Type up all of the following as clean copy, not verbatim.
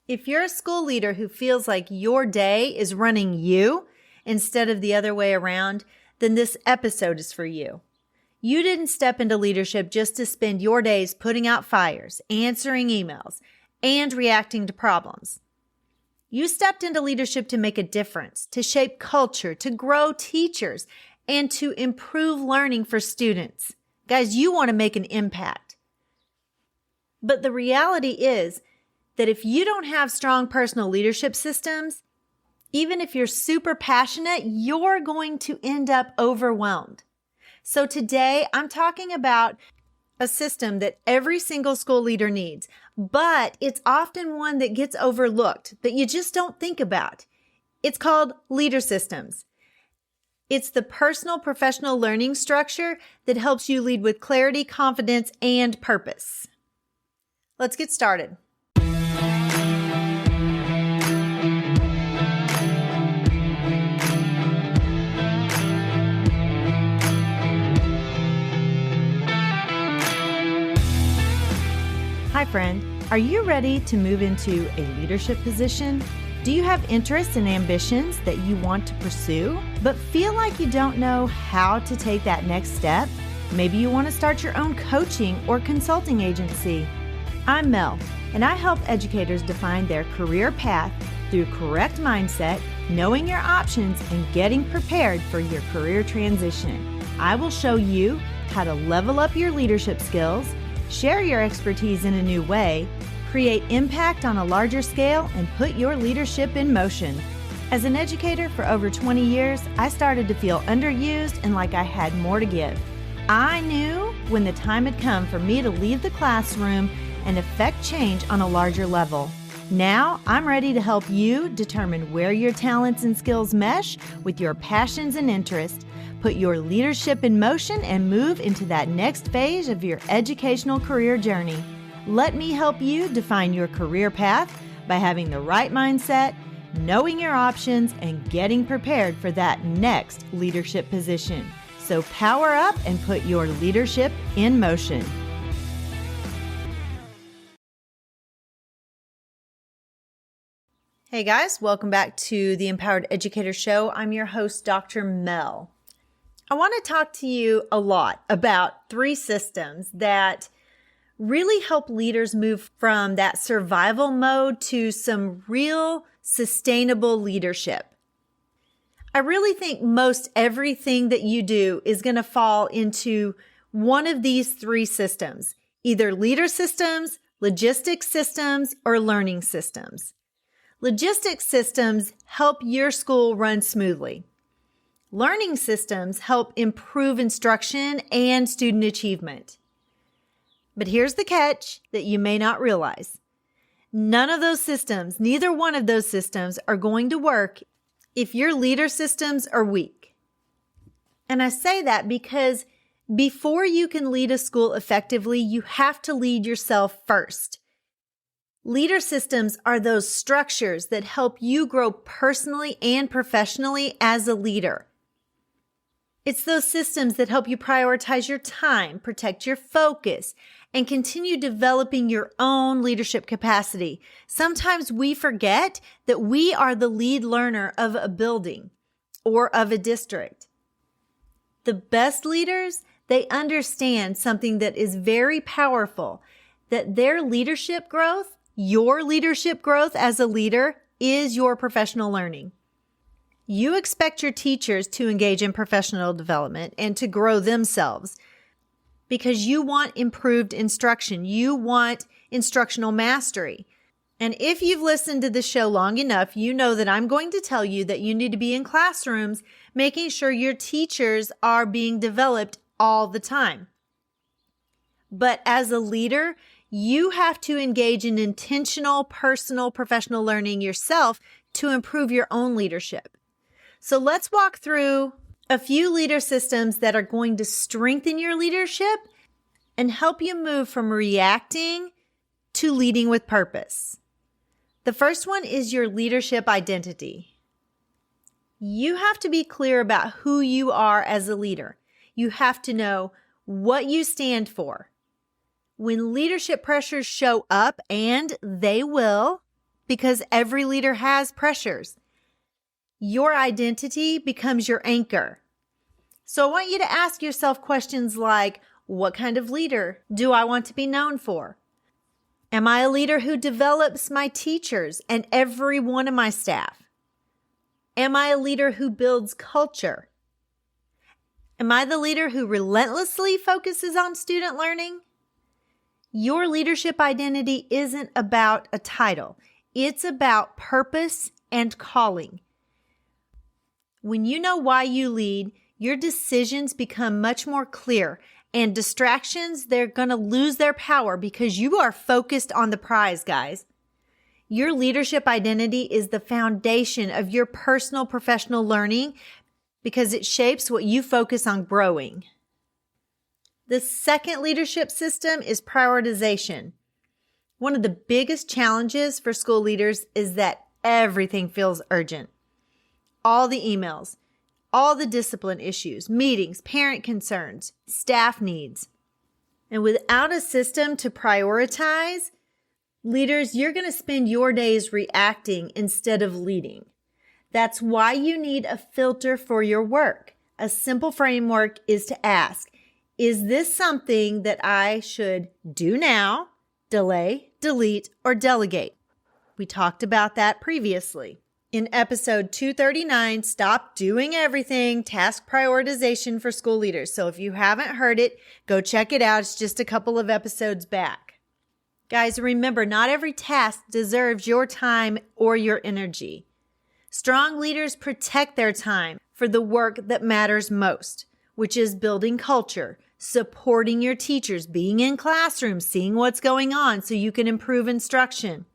If you're a school leader who feels like your day is running you instead of the other way around, then this episode is for you. You didn't step into leadership just to spend your days putting out fires, answering emails, and reacting to problems. You stepped into leadership to make a difference, to shape culture, to grow teachers, and to improve learning for students. Guys, you want to make an impact. But the reality is that if you don't have strong personal leadership systems, even if you're super passionate, you're going to end up overwhelmed. So today I'm talking about a system that every single school leader needs, but it's often one that gets overlooked, that you just don't think about. It's called Leader Systems. It's the personal professional learning structure that helps you lead with clarity, confidence, and purpose. Let's get started. Hi, friend. Are you ready to move into a leadership position? Do you have interests and ambitions that you want to pursue, but feel like you don't know how to take that next step? Maybe you want to start your own coaching or consulting agency. I'm Mel, and I help educators define their career path through correct mindset, knowing your options, and getting prepared for your career transition. I will show you how to level up your leadership skills, share your expertise in a new way, create impact on a larger scale, and put your leadership in motion. As an educator for over 20 years, I started to feel underused and like I had more to give. I knew when the time had come for me to leave the classroom and affect change on a larger level. Now, I'm ready to help you determine where your talents and skills mesh with your passions and interests. Put your leadership in motion and move into that next phase of your educational career journey. Let me help you define your career path by having the right mindset, knowing your options, and getting prepared for that next leadership position. So power up and put your leadership in motion. Hey guys, welcome back to the Empowered Educator Show. I'm your host, Dr. Mel. I want to talk to you a lot about 3 systems that really help leaders move from that survival mode to some real sustainable leadership. I really think most everything that you do is going to fall into one of these 3 systems, either leader systems, logistics systems, or learning systems. Logistics systems help your school run smoothly. Learning systems help improve instruction and student achievement. But here's the catch that you may not realize. None of those systems, neither one of those systems are going to work if your leader systems are weak. And I say that because before you can lead a school effectively, you have to lead yourself first. Leader systems are those structures that help you grow personally and professionally as a leader. It's those systems that help you prioritize your time, protect your focus, and continue developing your own leadership capacity. Sometimes we forget that we are the lead learner of a building or of a district. The best leaders, they understand something that is very powerful, that their leadership growth, your leadership growth as a leader, is your professional learning. You expect your teachers to engage in professional development and to grow themselves because you want improved instruction. You want instructional mastery. And if you've listened to the show long enough, you know that I'm going to tell you that you need to be in classrooms making sure your teachers are being developed all the time. But as a leader, you have to engage in intentional, personal, professional learning yourself to improve your own leadership. So let's walk through a few leader systems that are going to strengthen your leadership and help you move from reacting to leading with purpose. The first one is your leadership identity. You have to be clear about who you are as a leader. You have to know what you stand for. When leadership pressures show up, and they will, because every leader has pressures. Your identity becomes your anchor. So I want you to ask yourself questions like, what kind of leader do I want to be known for? Am I a leader who develops my teachers and every one of my staff? Am I a leader who builds culture? Am I the leader who relentlessly focuses on student learning? Your leadership identity isn't about a title. It's about purpose and calling. When you know why you lead, your decisions become much more clear, and distractions, they're going to lose their power because you are focused on the prize, guys. Your leadership identity is the foundation of your personal professional learning because it shapes what you focus on growing. The second leadership system is prioritization. One of the biggest challenges for school leaders is that everything feels urgent. All the emails, all the discipline issues, meetings, parent concerns, staff needs. And without a system to prioritize, leaders, you're going to spend your days reacting instead of leading. That's why you need a filter for your work. A simple framework is to ask, is this something that I should do now, delay, delete, or delegate? We talked about that previously. In episode 239, Stop Doing Everything, Task Prioritization for School Leaders. So if you haven't heard it, go check it out. It's just a couple of episodes back. Guys, remember, not every task deserves your time or your energy. Strong leaders protect their time for the work that matters most, which is building culture, supporting your teachers, being in classrooms, seeing what's going on so you can improve instruction.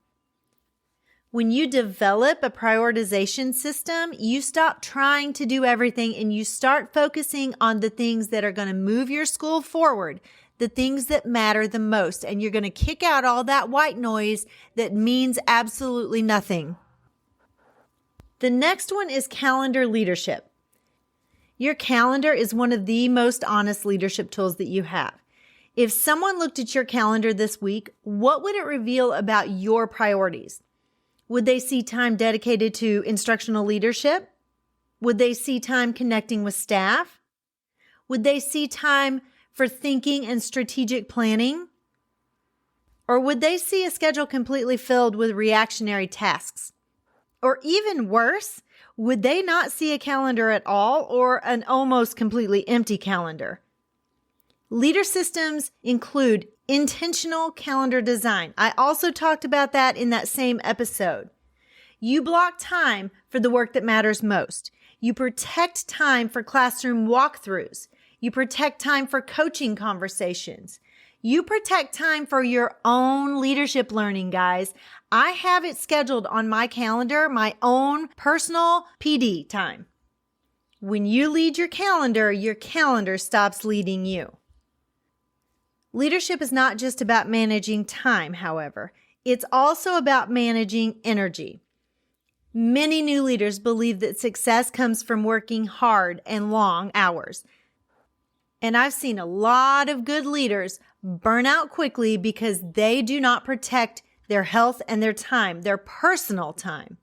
When you develop a prioritization system, you stop trying to do everything and you start focusing on the things that are going to move your school forward, the things that matter the most, and you're going to kick out all that white noise that means absolutely nothing. The next one is calendar leadership. Your calendar is one of the most honest leadership tools that you have. If someone looked at your calendar this week, what would it reveal about your priorities? Would they see time dedicated to instructional leadership? Would they see time connecting with staff? Would they see time for thinking and strategic planning? Or would they see a schedule completely filled with reactionary tasks? Or even worse, would they not see a calendar at all or an almost completely empty calendar? Leader systems include intentional calendar design. I also talked about that in that same episode. You block time for the work that matters most. You protect time for classroom walkthroughs. You protect time for coaching conversations. You protect time for your own leadership learning, guys. I have it scheduled on my calendar, my own personal PD time. When you lead your calendar stops leading you. Leadership is not just about managing time, however. It's also about managing energy. Many new leaders believe that success comes from working hard and long hours. And I've seen a lot of good leaders burn out quickly because they do not protect their health and their time, their personal time.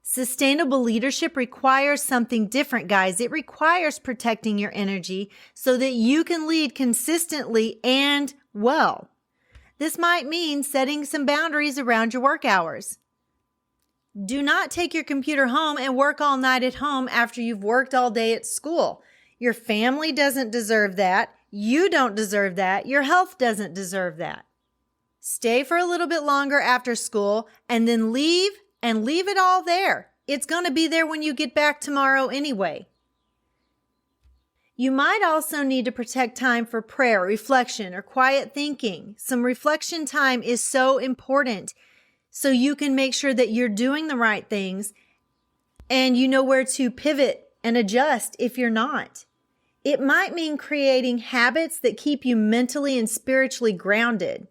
Sustainable leadership requires something different, guys. It requires protecting your energy so that you can lead consistently and well. This might mean setting some boundaries around your work hours. Do not take your computer home and work all night at home after you've worked all day at school. Your family doesn't deserve that. You don't deserve that. Your health doesn't deserve that. Stay for a little bit longer after school and then leave it all there. It's going to be there when you get back tomorrow anyway. You might also need to protect time for prayer, reflection, or quiet thinking. Some reflection time is so important so you can make sure that you're doing the right things and you know where to pivot and adjust if you're not. It might mean creating habits that keep you mentally and spiritually grounded.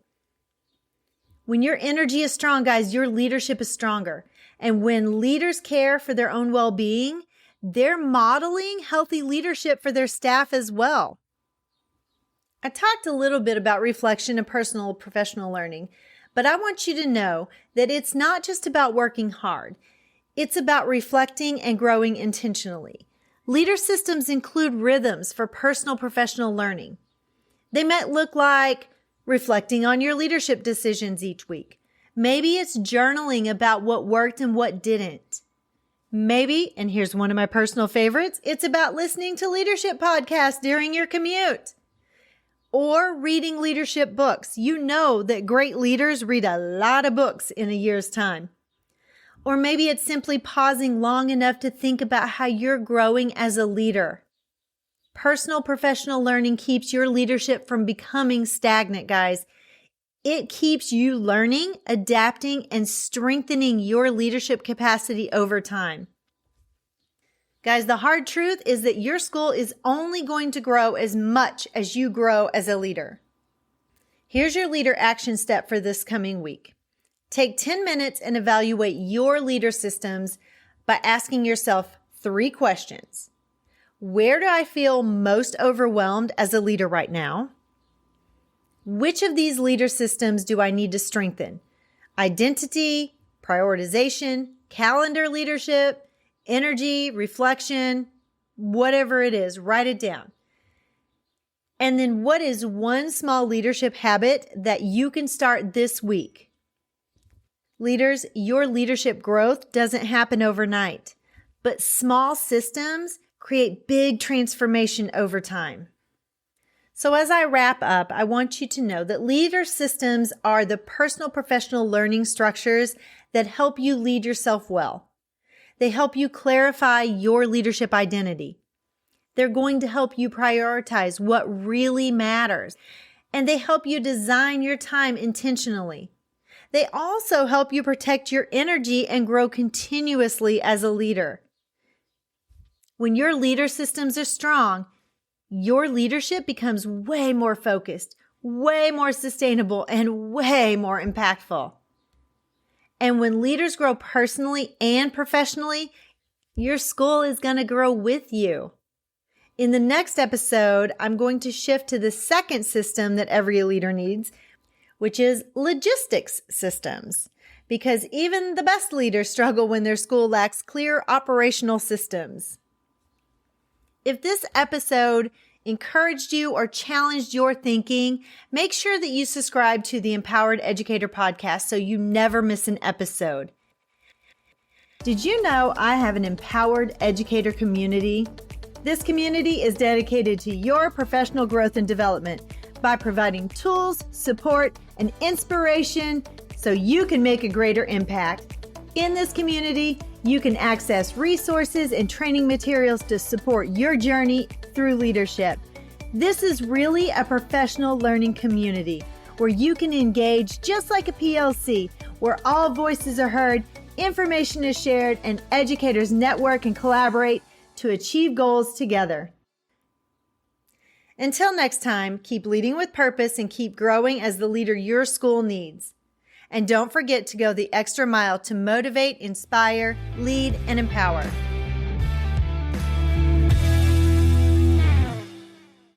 When your energy is strong, guys, your leadership is stronger. And when leaders care for their own well-being, they're modeling healthy leadership for their staff as well. I talked a little bit about reflection and personal professional learning, But I want you to know that it's not just about working hard. It's about reflecting and growing intentionally. Leader systems include rhythms for personal professional learning. They might look like reflecting on your leadership decisions each week. Maybe it's journaling about what worked and what didn't. Maybe, and here's one of my personal favorites, it's about listening to leadership podcasts during your commute or reading leadership books. You know that great leaders read a lot of books in a year's time. Or maybe it's simply pausing long enough to think about how you're growing as a leader. Personal professional learning keeps your leadership from becoming stagnant, guys. It keeps you learning, adapting, and strengthening your leadership capacity over time. Guys, the hard truth is that your school is only going to grow as much as you grow as a leader. Here's your leader action step for this coming week. Take 10 minutes and evaluate your leader systems by asking yourself 3 questions. Where do I feel most overwhelmed as a leader right now? Which of these leader systems do I need to strengthen? Identity, prioritization, calendar leadership, energy, reflection, whatever it is, write it down. And then what is one small leadership habit that you can start this week? Leaders, your leadership growth doesn't happen overnight, but small systems create big transformation over time. So as I wrap up, I want you to know that leader systems are the personal professional learning structures that help you lead yourself well. They help you clarify your leadership identity. They're going to help you prioritize what really matters, and they help you design your time intentionally. They also help you protect your energy and grow continuously as a leader. When your leader systems are strong, your leadership becomes way more focused, way more sustainable, and way more impactful. And when leaders grow personally and professionally, your school is going to grow with you. In the next episode, I'm going to shift to the second system that every leader needs, which is logistics systems. Because even the best leaders struggle when their school lacks clear operational systems. If this episode encouraged you or challenged your thinking, make sure that you subscribe to the Empowered Educator podcast so you never miss an episode. Did you know I have an Empowered Educator community? This community is dedicated to your professional growth and development by providing tools, support, and inspiration so you can make a greater impact. In this community, you can access resources and training materials to support your journey through leadership. This is really a professional learning community where you can engage just like a PLC, where all voices are heard, information is shared, and educators network and collaborate to achieve goals together. Until next time, keep leading with purpose and keep growing as the leader your school needs. And don't forget to go the extra mile to motivate, inspire, lead, and empower.